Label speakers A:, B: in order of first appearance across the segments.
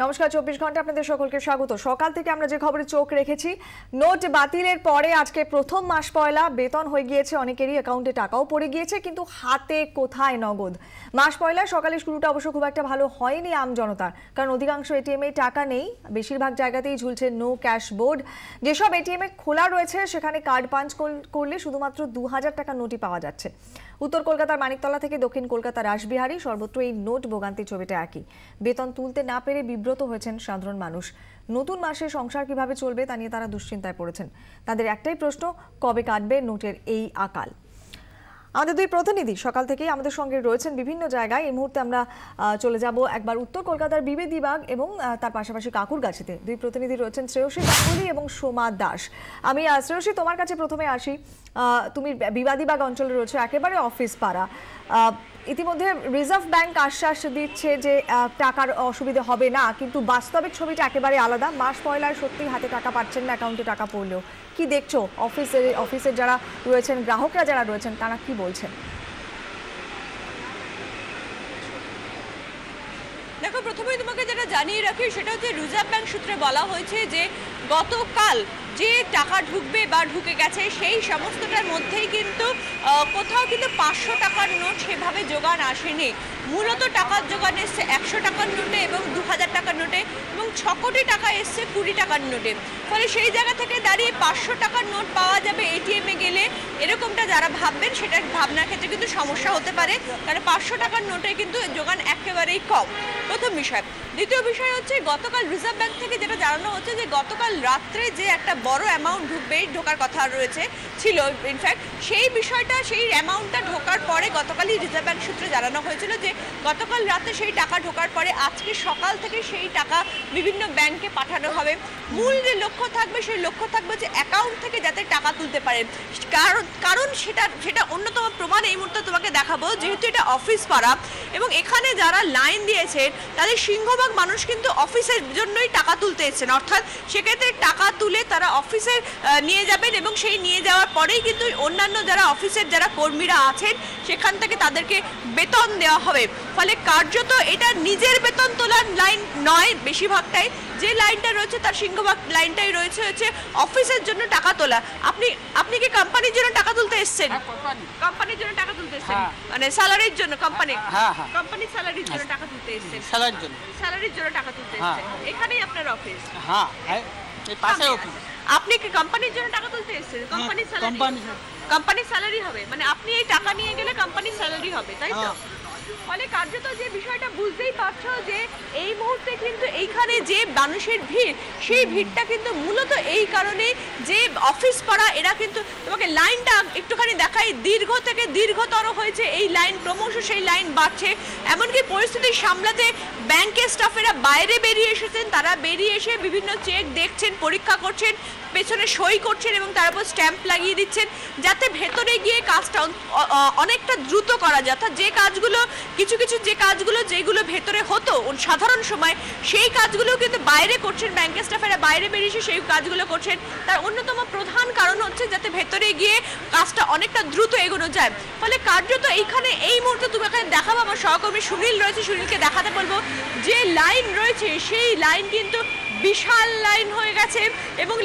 A: নমস্কার 24 ঘন্টা আপনাদের সকলকে স্বাগত। সকাল থেকে আমরা যে খবরে চোখ রেখেছি, নোট বাতিলের পরে আজকে প্রথম মাস পয়লা, বেতন হয়ে গিয়েছে, অনেকেরই অ্যাকাউন্টে টাকাও পড়ে গিয়েছে, কিন্তু হাতে কোথায় নগদ। মাস পয়লা সকালে শুরুটা অবশ্য খুব একটা ভালো হয়নি আম জনতার, কারণ অধিকাংশ এটিএমে টাকা নেই, বেশিরভাগ জায়গাতেই ঝুলছে নো ক্যাশ বোর্ড। যেসব এটিএমে খোলা রয়েছে সেখানে কার্ড পাঞ্চ করলে শুধুমাত্র 2000 টাকার নোটই পাওয়া যাচ্ছে। উত্তর কলকাতার মানিকতলা থেকে দক্ষিণ কলকাতার রাসবিহারী সর্বত্র এই নোট ভোগান্তির ছবিটা একই। বেতন তুলতে না পেরে বিব্রত হয়েছেন সাধারণ মানুষ। নতুন মাসে সংসার কিভাবে চলবে তা নিয়ে তারা দুশ্চিন্তায় পড়েছেন। তাদের একটাই প্রশ্ন, কবে কাটবে নোটের এই আকাল। আমাদের দুই প্রতিনিধি সকাল থেকেই আমাদের সঙ্গে রয়েছেন বিভিন্ন জায়গায়। এই মুহূর্তে আমরা চলে যাব একবার উত্তর কলকাতার বিবেদীবাগ এবং তার পাশাপাশি কাকুরগাছিতে। দুই প্রতিনিধি রয়েছেন শ্রেয়সী গাঙ্গুলি এবং সোমা দাস। আমি শ্রেয়সী, তোমার কাছে প্রথমে আসি। তুমি বিবাদীবাগ অঞ্চলে রয়েছে, একেবারে অফিস পাড়া। ইতিমধ্যে রিজার্ভ ব্যাংক আশ্বাস দিচ্ছে যে টাকার অসুবিধা হবে না, কিন্তু বাস্তবিক ছবিটা একেবারে আলাদা। মাস পয়লায় সত্যি হাতে টাকা পাচ্ছেন না, অ্যাকাউন্টে টাকা পড়লেও। কি দেখছো অফিসের যারা রয়েছেন, গ্রাহকরা যারা রয়েছেন, তারা কি বলছেন?
B: দেখো, প্রথমেই তোমাকে যেটা জানিয়ে রাখি সেটা হচ্ছে রিজার্ভ ব্যাংক সূত্রে বলা হয়েছে যে গতকাল যে টাকা ঢুকবে বা ঢুকে গেছে সেই সমস্তটার মধ্যেই কিন্তু কোথাও কিন্তু 500 টাকার নোট সেভাবে জোগান আসেনি। মূলত টাকার জোগান এসছে 100 টাকার নোটে এবং 2000 টাকার নোটে, এবং 6 কোটি টাকা এসছে 20 টাকার নোটে। ফলে সেই জায়গা থেকে দাঁড়িয়ে 500 টাকার নোট পাওয়া যাবে এটিএমে গেলে, এরকমটা যারা ভাববেন সেটার ভাবনার ক্ষেত্রে কিন্তু সমস্যা হতে পারে, কারণ 500 টাকার নোটে কিন্তু জোগান একেবারেই কম। প্রথম বিষয়। দ্বিতীয় বিষয় হচ্ছে, গতকাল রিজার্ভ ব্যাংক থেকে যেটা জানানো হচ্ছে যে গতকাল রাত্রে যে একটা বড় অ্যামাউন্ট ঢোকার কথা ছিল, ইনফ্যাক্ট সেই বিষয়টা, সেই অ্যামাউন্টটা ঢোকার পরে গতকালই রিজার্ভ ব্যাংক সূত্রে জানানো হয়েছিল যে গতকাল রাতে সেই টাকা ঢোকার পরে আজকে সকাল থেকে সেই টাকা বিভিন্ন ব্যাংকে পাঠানো হবে। মূল যে লক্ষ্য থাকবে সেই লক্ষ্য থাকবে যে অ্যাকাউন্ট থেকে যাতে টাকা তুলতে পারে। কারণ সেটা অন্যতম প্রমাণ এই মুহূর্তে তোমাকে দেখাবো। যেহেতু এটা অফিস পাড়া এবং এখানে যারা লাইন দিয়েছেন তাদের সিংহভাগ মানুষ কিন্তু অফিসের জন্যই টাকা তুলতে এসেছেন, অর্থাৎ সেক্ষেত্রে টাকা তুলে তারা অফিসে নিয়ে যাবেন এবং সেই নিয়ে যাওয়ার পরেই কিন্তু অন্যান্য যারা অফিসের যারা কর্মীরা আছেন সেখান থেকে তাদেরকে বেতন দেওয়া হবে। ফলে কার্যত এটা নিজের বেতন তোলার লাইন নয়, বেশিরভাগটাই যে লাইনটা রয়েছে তার সিংহভাগ লাইনটাই রয়েছে হচ্ছে অফিসের জন্য টাকা তোলা। আপনি কি কোম্পানির জন্য টাকা তুলতে এসেছেন? কোম্পানির জন্য টাকা তুলতে এসেছেন, মানে স্যালারির জন্য? কোম্পানির স্যালারির জন্য টাকা তুলতে এসেছেন? স্যালারির জন্য টাকা তুলতে এসেছেন। এখানেই আপনার অফিস? হ্যাঁ, এই পাশে অফিস। আপনি কি কোম্পানির জন্য টাকা তুলতে এসেছেন? কোম্পানির স্যালারি হবে, মানে আপনি এই টাকা নিয়ে গেলে কোম্পানির স্যালারি হবে, তাই তো? ফলে কার্যত যে বিষয়টা বুঝতেই পারছো যে এই মুহূর্তে কিন্তু এইখানে যে মানুষের ভিড়, সেই ভিড়টা কিন্তু মূলত এই কারণে যে অফিস পাড়া, এরা কিন্তু তোমাকে লাইনটা একটুখানি দেখাই, দীর্ঘ থেকে দীর্ঘতর হয়েছে এই লাইন, ক্রমশ সেই লাইন বাড়ছে। এমনকি পরিস্থিতি সামলাতে ব্যাংকের স্টাফেরা বাইরে বেরিয়ে এসেছেন, তারা বেরিয়ে এসে বিভিন্ন চেক দেখছেন, পরীক্ষা করছেন, পেছনে সই করছেন এবং তার উপর স্ট্যাম্প লাগিয়ে দিচ্ছেন, যাতে ভেতরে গিয়ে কাজটা অনেকটা দ্রুত করা যায়। অর্থাৎ যে কাজগুলো কিছু যে কাজগুলো যেগুলো ভেতরে হতো সাধারণ সময়, সেই কাজগুলো কিন্তু বাইরে করছেন ব্যাংকের স্টাফেরা, বাইরে বেরিয়ে সেই কাজগুলো করছেন। তার অন্যতম প্রধান কারণ হচ্ছে যাতে ভেতরে গিয়ে কাজটা অনেকটা দ্রুত এগোনো যায়। ফলে কার্যত এইখানে এই মুহূর্তে তুমি এখানে দেখাবো, আমার সহকর্মী সুনীল রয়েছে, সুনীলকে দেখাতে বলবো যে লাইন রয়েছে সেই লাইন কিন্তু বিশাল লাইন হয়ে গেছে এবং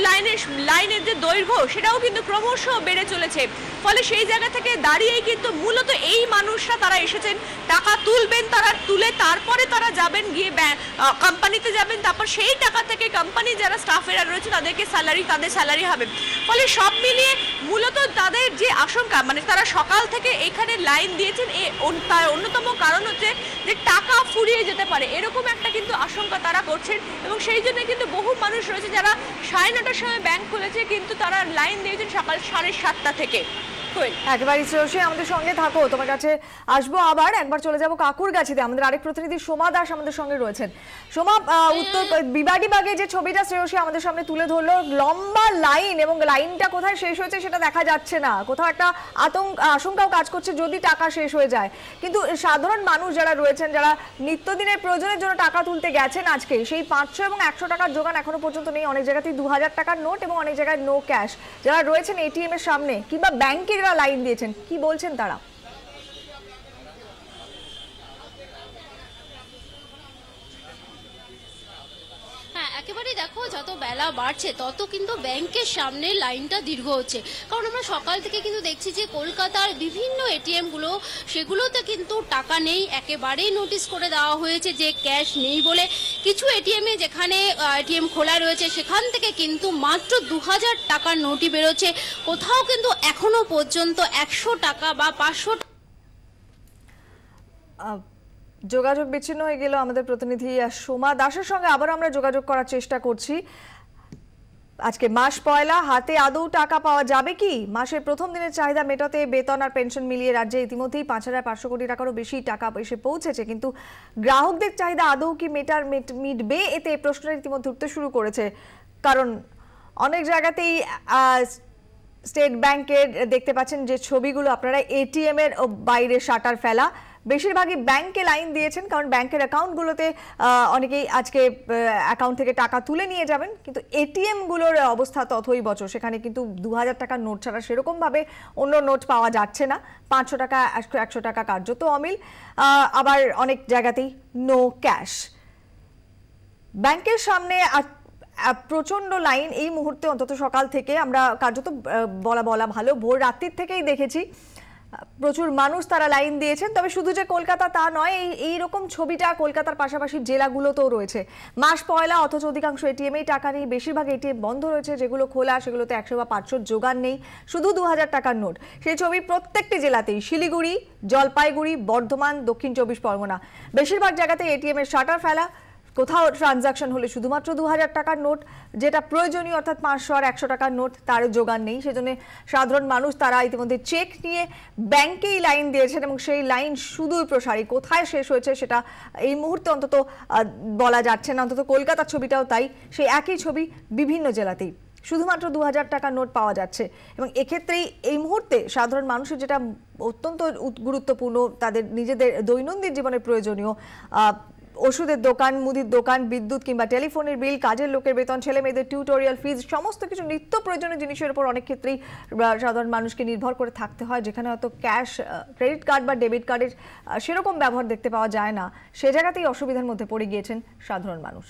B: লাইনের যে দৈর্ঘ্য সেটাও কিন্তু ক্রমশ বেড়ে চলেছে। ফলে সেই জায়গা থেকে দাঁড়িয়েই কিন্তু মূলত এই মানুষরা তারা এসেছেন, টাকা তুলবেন, তারা তুলে তারপরে তারা যাবেন গিয়ে কোম্পানিতে যাবেন, তারপর সেই টাকা থেকে কোম্পানি যারা স্টাফেরা রয়েছে তাদের স্যালারি হবে। ফলে সব মিলিয়ে মূলত তাদের যে আশঙ্কা, মানে তারা সকাল থেকে এখানে লাইন দিয়েছেন, তার অন্যতম কারণ হচ্ছে যে টাকা ফুরিয়ে যেতে পারে, এরকম একটা কিন্তু আশঙ্কা তারা করছেন। এবং সেই জন্য কিন্তু বহু মানুষ রয়েছে যারা 9:30টার সময় ব্যাংক খুলেছে, কিন্তু তারা লাইন দিয়েছেন সকাল 7:30টা থেকে।
A: একেবারে শ্রেয়সী, আমাদের সঙ্গে থাকো, তোমার কাছে আসবো আবার। একবার চলে যাবো কাকুরগাছিতে, আমাদের আরেক প্রতিনিধি সোমা দাস আমাদের সঙ্গে রয়েছেন। সোমা, উত্তর বিবাদীবাগে যে ছবিটা শ্রেয়সী আমাদের সামনে তুলে ধরলো, লম্বা লাইন এবং লাইনটা কোথায় শেষ হয়েছে সেটা দেখা যাচ্ছে না, কোথাও একটা আশঙ্কাও কাজ করছে যদি টাকা শেষ হয়ে যায়। কিন্তু সাধারণ মানুষ যারা রয়েছেন, যারা নিত্যদিনের প্রয়োজনের জন্য টাকা তুলতে গেছেন আজকে, সেই 500 এবং 100 টাকার জোগান এখনো পর্যন্ত নেই। অনেক জায়গাতেই 2000 টাকার নোট এবং অনেক জায়গায় নো ক্যাশ। যারা রয়েছেন এটিএম এর সামনে কিংবা ব্যাংকে যারা লাইন দিয়েছেন, কি বলছেন তারা?
C: একেবারেই দেখো, যত বেলা বাড়ছে তত কিন্তু ব্যাংকের সামনে লাইনটা দীর্ঘ হচ্ছে। কারণ আমরা সকাল থেকে কিন্তু দেখছি যে কলকাতার বিভিন্ন এটিএম গুলো, সেগুলোতে কিন্তু টাকা নেই, একেবারেই নোটিশ করে দেওয়া হয়েছে যে ক্যাশ নেই বলে। কিছু এটিএমে যেখানে এটিএম খোলা রয়েছে সেখান থেকে কিন্তু মাত্র 2000 টাকার নোটই বেরোচ্ছে। কোথাও কিন্তু এখনো পর্যন্ত 100 টাকা বা 500
A: যোগাযোগ বিচ্ছিন্ন হয়ে গেল আমাদের প্রতিনিধি সোমা দাসের সঙ্গে। আবার আমরা যোগাযোগ করার চেষ্টা করছি। আজকে মাস পয়লা, হাতে আদৌ টাকা পাওয়া যাবে কি? মাসের প্রথম দিনের চাহিদা মেটাতে বেতন আর পেনশন মিলিয়ে রাজ্যে ইতিমধ্যেই 5500 কোটি টাকারও বেশি টাকা এসে পৌঁছেছে, কিন্তু গ্রাহকদের চাহিদা আদৌ কি মিটবে? এতে প্রশ্ন ইতিমধ্যে উঠতে শুরু করেছে। কারণ অনেক জায়গাতেই স্টেট ব্যাংকের দেখতে পাচ্ছেন যে ছবিগুলো আপনারা, এটিএম এর বাইরে শাটার ফেলা, বেশিরভাগই ব্যাংকে লাইন দিয়েছেন, কারণ ব্যাংকের অ্যাকাউন্টগুলোতে অনেকেই আজকে অ্যাকাউন্ট থেকে টাকা তুলে নিয়ে যাবেন, কিন্তু এটিএম গুলোর অবস্থা তথই বচর। সেখানে কিন্তু 2000 টাকার নোট ছাড়া সেরকমভাবে অন্য নোট পাওয়া যাচ্ছে না। 500 টাকা 100 টাকা কার্যত অমিল, আবার অনেক জায়গাতেই নো ক্যাশ। ব্যাংকের সামনে প্রচন্ড লাইন এই মুহূর্তে, অন্তত সকাল থেকে আমরা কার্যত বলা ভালো ভোর রাত্রির থেকেই দেখেছি প্রচুর মানুষ তারা লাইন দিয়েছেন। তবে শুধু যে কলকাতা তা নয়, এই রকম ছবিটা কলকাতার পাশাপাশি জেলাগুলোতেও রয়েছে। মাস পয়লা অথচ অধিকাংশ এটিএমেই টাকা নেই, বেশিরভাগ এটিএম বন্ধ রয়েছে। যেগুলো খোলা সেগুলোতে 100 বা 500 জোগান নেই, শুধু 2000 টাকার নোট। সেই ছবি প্রত্যেকটি জেলাতেই, শিলিগুড়ি, জলপাইগুড়ি, বর্ধমান, দক্ষিণ 24 পরগনা, বেশিরভাগ জায়গাতে এটিএম এর শাটার ফেলা। কোথাও ট্রানজাকশন হলে শুধুমাত্র 2000 টাকার নোট, যেটা প্রয়োজনীয় অর্থাৎ 500 আর 100 টাকার নোট তার জোগান নেই। সেজন্য সাধারণ মানুষ তারা ইতিমধ্যে চেক নিয়ে ব্যাংকেই লাইন দিয়েছেন, এবং সেই লাইন সুদূর প্রসারী। কোথায় শেষ হয়েছে সেটা এই মুহূর্তে অন্তত বলা যাচ্ছে না। অন্তত কলকাতার ছবিটাও তাই, সেই একই ছবি বিভিন্ন জেলাতেই, শুধুমাত্র 2000 টাকার নোট পাওয়া যাচ্ছে। এবং এক্ষেত্রেই এই মুহূর্তে সাধারণ মানুষের যেটা অত্যন্ত গুরুত্বপূর্ণ, তাদের নিজেদের দৈনন্দিন জীবনে প্রয়োজনীয় ওষুধের দোকান, মুদির দোকান, বিদ্যুৎ কিংবা টেলিফোনের বিল, কাজের লোকের বেতন, ছেলে মেয়েদের টিউটোরিয়াল ফিজ, সমস্ত কিছু নিত্য প্রয়োজনীয় জিনিসের উপর অনেক ক্ষেত্রেই সাধারণ মানুষকে নির্ভর করে থাকতে হয়। যেখানে হয়তো ক্যাশ, ক্রেডিট কার্ড বা ডেবিট কার্ডের সেরকম ব্যবহার দেখতে পাওয়া যায় না, সে জায়গাতেই অসুবিধার মধ্যে পড়ে গিয়েছেন সাধারণ মানুষ।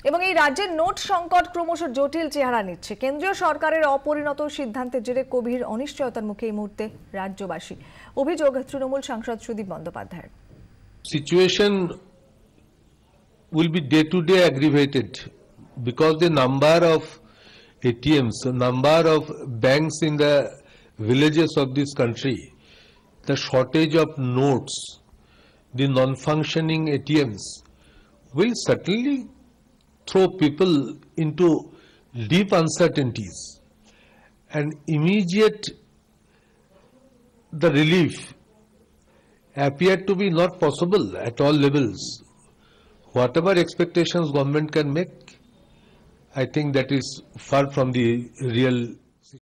A: এবং এই রাজ্যের নোট সংকট ক্রমশ জটিল চেহারা নিচ্ছে। কেন্দ্রীয় সরকারের অপরিণত সিদ্ধান্তের জেরে গভীর অনিশ্চয়তার মুখে এই মুহূর্তে রাজ্যবাসী। অভিযোগ তৃণমূল সাংসদ সুদীপ বন্দ্যোপাধ্যায়ের।
D: Situation will be day to day aggravated because the number of ATMs, the number of banks in the villages of this country, the shortage of notes, the non-functioning ATMs will certainly throw people into deep uncertainties, and immediate the relief appeared to be not possible at all levels. Whatever expectations government can make, I think that is far from the real